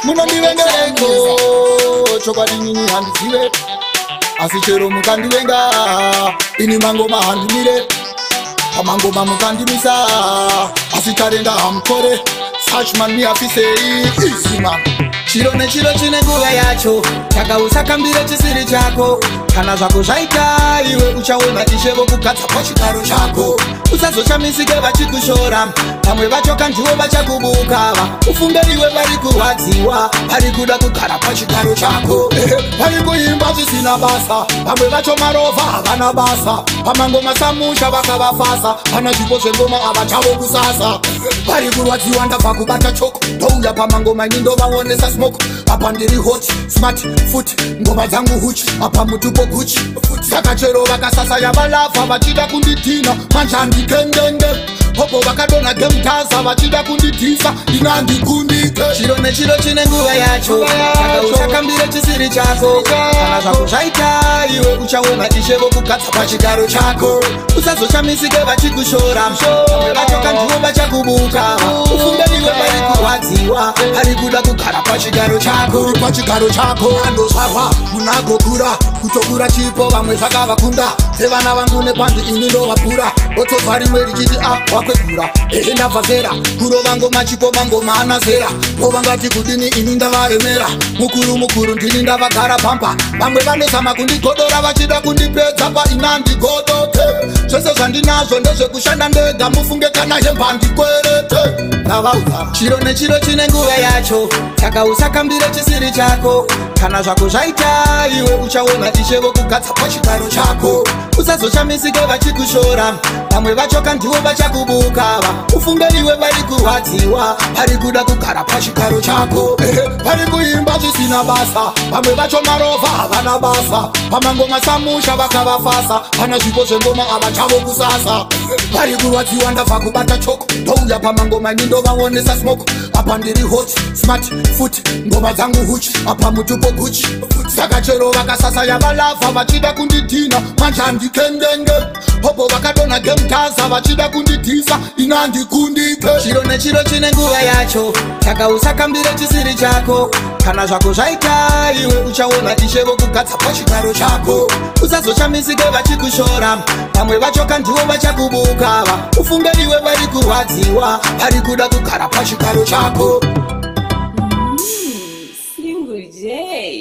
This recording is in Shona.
munondivengereko chokwadi inini handizive asi chero mukandivenga ini mangoma handimire pamangoma mukandimisa asi tarenda hamukore sachman miafisei isiman chiro nechiro chine nguva yacho chakausakambire chisiri chako kana zvako zvaita iwe uchaona ishevo kugadza pachigaro chako usazoshamisike vachikushora vamwe vacho kandivo vachakubukava ufunge iwe vari kurwadziwa vari kuda kugara pachigaro chako vari kuimba zvisina basa vamwe vacho marovha havana basa pamangoma samusha vakavafasa pana zvipo zvengoma havachavo kusasa vari kurwadziwa ndabva kubata choko ndouya pamangoma ini ndovaonesa smoko apa ndiri hot smart foot ngoma dzangu huchi apa mutupo guchi saka chero vakasasa yavalafha vachida kunditina manje handikengenge popo vakadona gemtaza vachida kundidhisa inandikundike chiro nechiro chine nguva yacho chakausakambire chisiri chako kana zvako zvaita iwe uchaona ishevo kugadza pachigaro chako usazoshamisike vachikushora vamwe vacho kandivo vachakubuka ufunge iwe vari kurwadziwa vari kuda kugara pachigaro chako uri pachigaro chako andozvarwa munagokura kutokura chipo vamwe zvakavakunda sevana vangu nepandi ini ndovapura otobva rimwe richiti wakwegura ndabva zera kurova ngoma chipo mangoma ana zera vovangati kudini ini ndavaremera mukuru ndini ndavagara pampa vamwe vanozama kundigodora vachida kundipedza painandigodoke zvese zvandinazvo ndezvekushanda ndega mufunge kana hemba ndikwerete ndavaudza chiro nechiro chine nguva yacho chakausakambire chisiri chako kana zvako zvaita iwe uchaona ishevo kugadza pachigaro chako usazoshamisike vachikushora vamwe vacho kandivo vachakubukava ufunge iwe vari kurwadziwa vari kuda kugara pachigaro chako vari kuimba zvisina basa vamwe vacho marovha havana basa pamangoma samusha vakavafasa pana zvipo zvengoma havachavo kusasa vari kurwadziwa ndabva kubata choko ndouya pamangoma ini ndovaonesa smoko apa ndiri hot smart foot ngoma dzangu huchi apa mutupo guchi saka chero vakasasa yavalafha vachida kundidhina manje handikengenge popo vakadona gemtaza vachida kundidhisa inandikundike chiro nechiro chine nguva yacho chakausakambire chisiri chako kana zvako zvaita iwe uchaona ishevo kugadza pachigaro chako usazoshamisike vachikushora vamwe vacho kandivo vachakubukava ufunge iwe vari kurwadziwa vari kuda kugara pachigaro chako Single J.